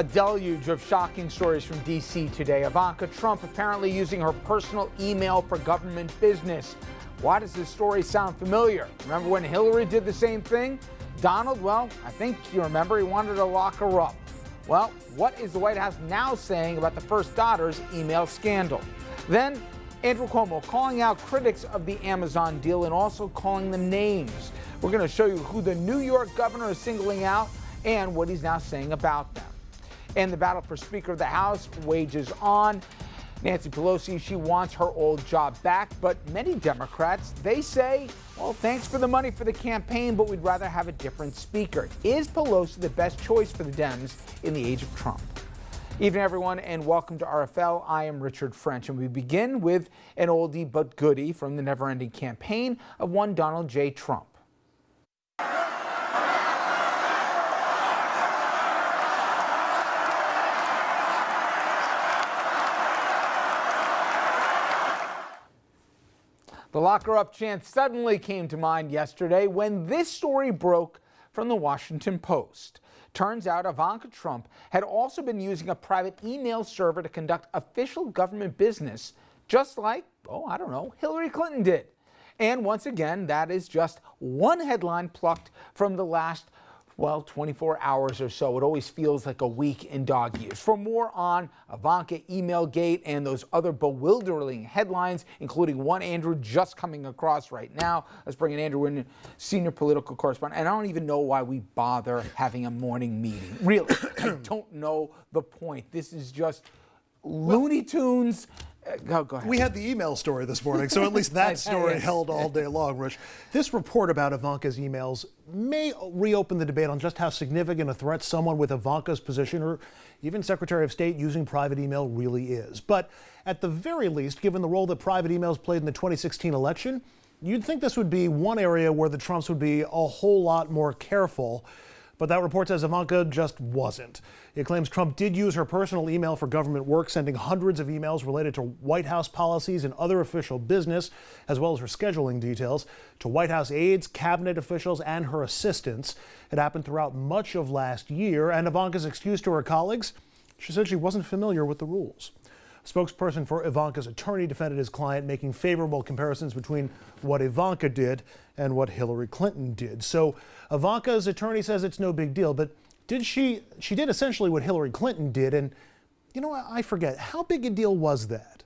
A deluge of shocking stories from D.C. today. Ivanka Trump apparently using her personal email for government business. Why does this story sound familiar? Remember when Hillary did the same thing? Donald, well, I think you remember he wanted to lock her up. Well, what is the White House now saying about the first daughter's email scandal? Then, Andrew Cuomo calling out critics of the Amazon deal and also calling them names. We're going to show you who the New York governor is singling out and what he's now saying about them. And the battle for Speaker of the House wages on. Nancy Pelosi, she wants her old job back, but many Democrats, they say, well, thanks for the money for the campaign, but we'd rather have a different speaker. Is Pelosi the best choice for the Dems in the age of Trump? Evening, everyone, and welcome to RFL. I am Richard French, and we begin with an oldie but goodie from the never-ending campaign of one Donald J. Trump. The lock her up chant suddenly came to mind yesterday when this story broke from the Washington Post. Turns out Ivanka Trump had also been using a private email server to conduct official government business, just like, Hillary Clinton did. And once again, that is just one headline plucked from the last 24 hours or so. It always feels like a week in dog years. For more on Ivanka Emailgate and those other bewildering headlines, including one Andrew just coming across right now. Let's bring in Andrew, in senior political correspondent. And I don't even know why we bother having a morning meeting. Really, I don't know the point. This is just Looney Tunes. Go ahead. We had the email story this morning, so at least that story held all day long, Rich. This report about Ivanka's emails may reopen the debate on just how significant a threat someone with Ivanka's position or even Secretary of State using private email really is. But at the very least, given the role that private emails played in the 2016 election, you'd think this would be one area where the Trumps would be a whole lot more careful. But that report says Ivanka just wasn't. It claims Trump did use her personal email for government work, sending hundreds of emails related to White House policies and other official business, as well as her scheduling details, to White House aides, cabinet officials, and her assistants. It happened throughout much of last year, and Ivanka's excuse to her colleagues, she said she wasn't familiar with the rules. A spokesperson for Ivanka's attorney defended his client, making favorable comparisons between what Ivanka did and what Hillary Clinton did. So Ivanka's attorney says it's no big deal, but she did essentially what Hillary Clinton did, and I forget, how big a deal was that?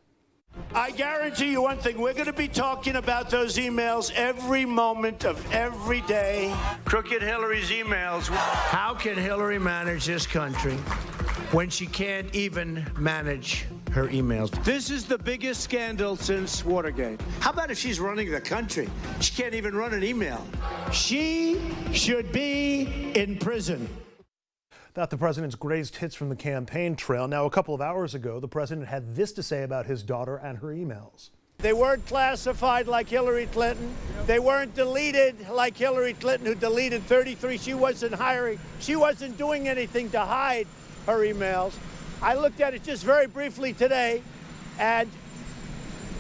I guarantee you one thing, we're going to be talking about those emails every moment of every day. Crooked Hillary's emails. How can Hillary manage this country when she can't even manage her emails? This is the biggest scandal since Watergate. How about if she's running the country? She can't even run an email. She should be in prison. Not the president's greatest hits from the campaign trail. Now, a couple of hours ago, the president had this to say about his daughter and her emails. They weren't classified like Hillary Clinton. They weren't deleted like Hillary Clinton, who deleted 33. She wasn't doing anything to hide her emails. I looked at it just very briefly today, and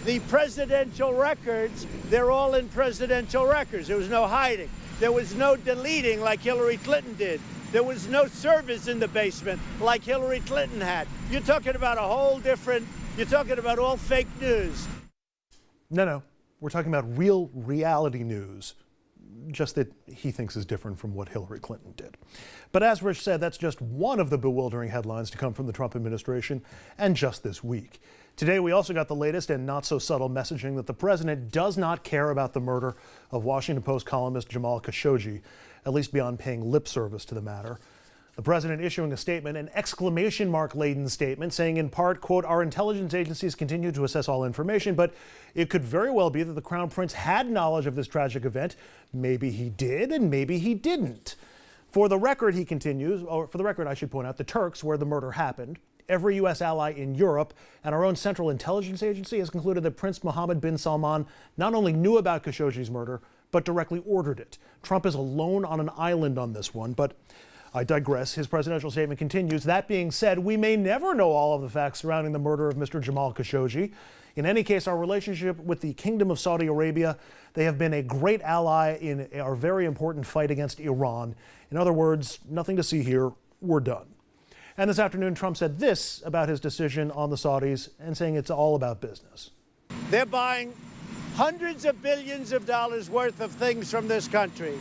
the presidential records, they're all in presidential records. There was no hiding. There was no deleting like Hillary Clinton did. There was no servers in the basement like Hillary Clinton had. You're talking about you're talking about all fake news. No, we're talking about real reality news, just that he thinks is different from what Hillary Clinton did. But as Rich said, that's just one of the bewildering headlines to come from the Trump administration, and just this week. Today, we also got the latest and not so subtle messaging that the president does not care about the murder of Washington Post columnist Jamal Khashoggi, at least beyond paying lip service to the matter. The president issuing a statement, an exclamation mark laden statement, saying in part, quote, "Our intelligence agencies continue to assess all information, but it could very well be that the Crown Prince had knowledge of this tragic event. Maybe he did, and maybe he didn't." For the record, he continues, or for the record, I should point out, the Turks, where the murder happened, every U.S. ally in Europe, and our own Central Intelligence Agency has concluded that Prince Mohammed bin Salman not only knew about Khashoggi's murder, but directly ordered it. Trump is alone on an island on this one, but I digress. His presidential statement continues. That being said, we may never know all of the facts surrounding the murder of Mr. Jamal Khashoggi. In any case, our relationship with the Kingdom of Saudi Arabia, they have been a great ally in our very important fight against Iran. In other words, nothing to see here. We're done. And this afternoon, Trump said this about his decision on the Saudis and saying it's all about business. They're buying hundreds of billions of dollars worth of things from this country.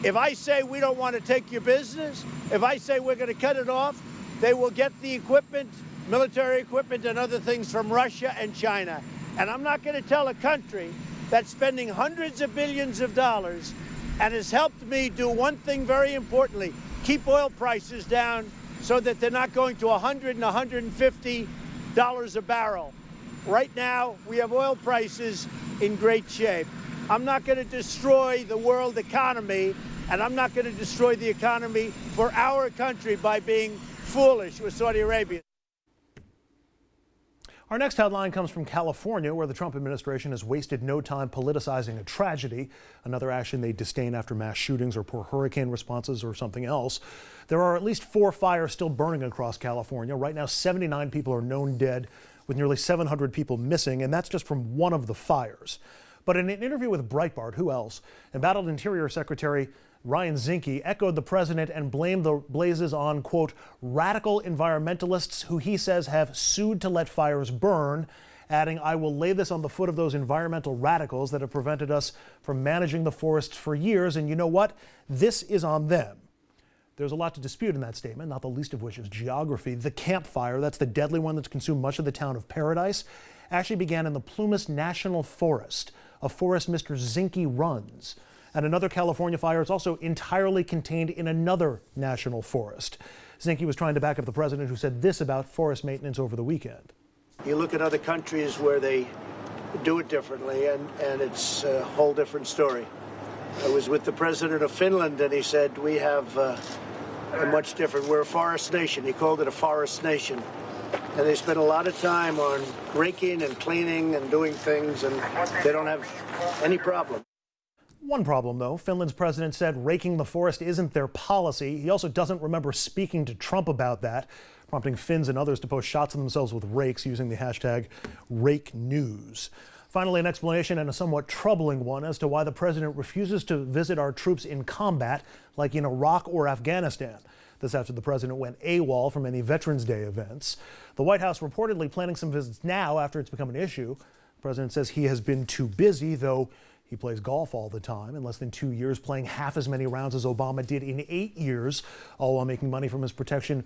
If I say we don't want to take your business, if I say we're going to cut it off, they will get the equipment, military equipment and other things from Russia and China. And I'm not going to tell a country that's spending hundreds of billions of dollars and has helped me do one thing very importantly, keep oil prices down so that they're not going to $100 and $150 a barrel. Right now, we have oil prices in great shape. I'm not going to destroy the world economy, and I'm not going to destroy the economy for our country by being foolish with Saudi Arabia. Our next headline comes from California, where the Trump administration has wasted no time politicizing a tragedy, another action they disdain after mass shootings or poor hurricane responses or something else. There are at least 4 fires still burning across California. Right now, 79 people are known dead, with nearly 700 people missing, and that's just from one of the fires. But in an interview with Breitbart, who else? Embattled Interior Secretary Ryan Zinke echoed the president and blamed the blazes on, quote, radical environmentalists who he says have sued to let fires burn, adding, I will lay this on the foot of those environmental radicals that have prevented us from managing the forests for years. And you know what? This is on them. There's a lot to dispute in that statement, not the least of which is geography. The Camp Fire, that's the deadly one that's consumed much of the town of Paradise, actually began in the Plumas National Forest, a forest Mr. Zinke runs. And another California fire is also entirely contained in another national forest. Zinke was trying to back up the president, who said this about forest maintenance over the weekend. You look at other countries where they do it differently, and it's a whole different story. I was with the president of Finland, and he said, we have a much different, we're a forest nation. He called it a forest nation. And they spend a lot of time on raking and cleaning and doing things, and they don't have any problem. One problem, though, Finland's president said raking the forest isn't their policy. He also doesn't remember speaking to Trump about that, prompting Finns and others to post shots of themselves with rakes using the hashtag #RakeNews. Finally, an explanation, and a somewhat troubling one, as to why the president refuses to visit our troops in combat, like in Iraq or Afghanistan. This after the president went AWOL from any Veterans Day events. The White House reportedly planning some visits now after it's become an issue. The president says he has been too busy, though he plays golf all the time, in less than 2 years playing half as many rounds as Obama did in 8 years, all while making money from his protection,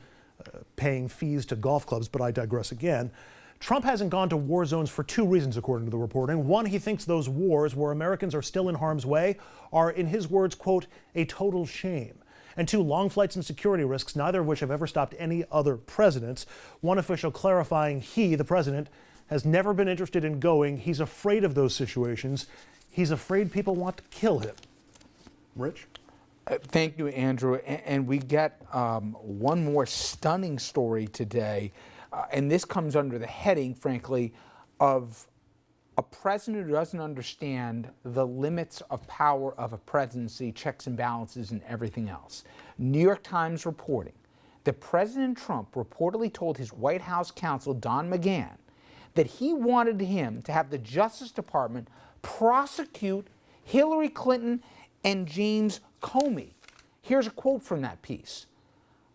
paying fees to golf clubs. But I digress again. Trump hasn't gone to war zones for 2 reasons, according to the reporting. One, he thinks those wars where Americans are still in harm's way are, in his words, quote, a total shame. And 2, long flights and security risks, neither of which have ever stopped any other presidents. One official clarifying he, the president, has never been interested in going. He's afraid of those situations. He's afraid people want to kill him. Rich? Thank you, Andrew. And we get one more stunning story today. And this comes under the heading, frankly, of a president who doesn't understand the limits of power of a presidency, checks and balances, and everything else. New York Times reporting that President Trump reportedly told his White House counsel, Don McGahn, that he wanted him to have the Justice Department prosecute Hillary Clinton and James Comey. Here's a quote from that piece.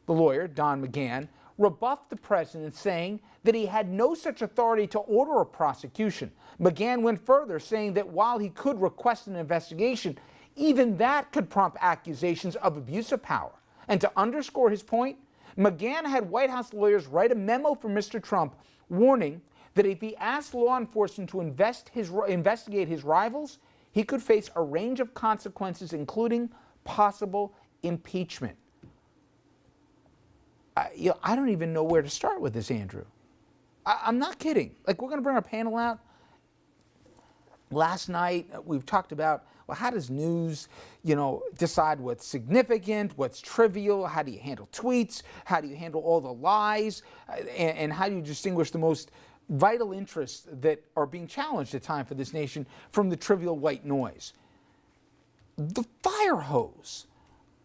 The lawyer, Don McGahn, rebuffed the president, saying that he had no such authority to order a prosecution. McGahn went further, saying that while he could request an investigation, even that could prompt accusations of abuse of power. And to underscore his point, McGahn had White House lawyers write a memo for Mr. Trump warning that if he asked law enforcement to investigate his rivals, he could face a range of consequences, including possible impeachment. I don't even know where to start with this, Andrew. I'm not kidding. Like, we're going to bring our panel out. Last night, we've talked about, well, how does news, decide what's significant, what's trivial? How do you handle tweets? How do you handle all the lies? And how do you distinguish the most vital interests that are being challenged at times for this nation from the trivial white noise? The fire hose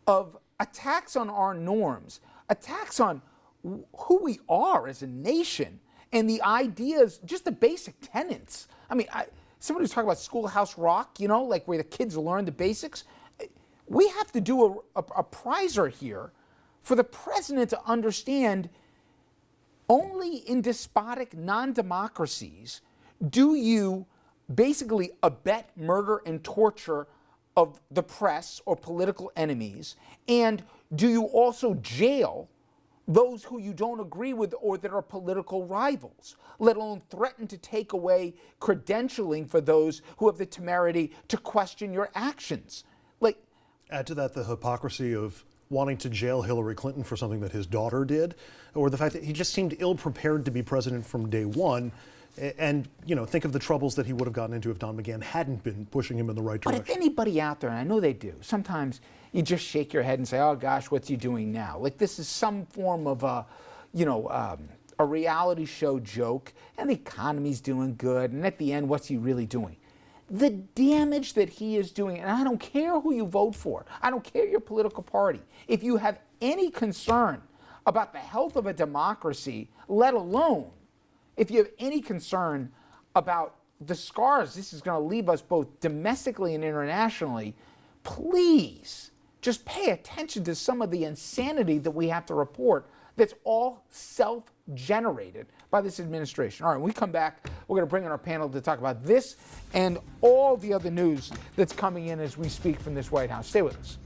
of attacks on our norms, attacks on who we are as a nation, and the ideas, just the basic tenets. I mean, somebody was talking about Schoolhouse Rock, like where the kids learn the basics. We have to do a prizer here for the president to understand Only in despotic non-democracies do you basically abet murder and torture of the press or political enemies, and do you also jail those who you don't agree with or that are political rivals, let alone threaten to take away credentialing for those who have the temerity to question your actions. Like, add to that the hypocrisy of wanting to jail Hillary Clinton for something that his daughter did, or the fact that he just seemed ill-prepared to be president from day one. And, you know, think of the troubles that he would have gotten into if Don McGahn hadn't been pushing him in the right direction. But if anybody out there, and I know they do, sometimes you just shake your head and say, oh gosh, what's he doing now? Like this is some form of a, a reality show joke, and the economy's doing good, and at the end, what's he really doing? The damage that he is doing, and I don't care who you vote for, I don't care your political party, if you have any concern about the health of a democracy, let alone if you have any concern about the scars this is going to leave us both domestically and internationally, please just pay attention to some of the insanity that we have to report that's all self-generated by this administration. All right, when we come back, we're going to bring in our panel to talk about this and all the other news that's coming in as we speak from this White House. Stay with us.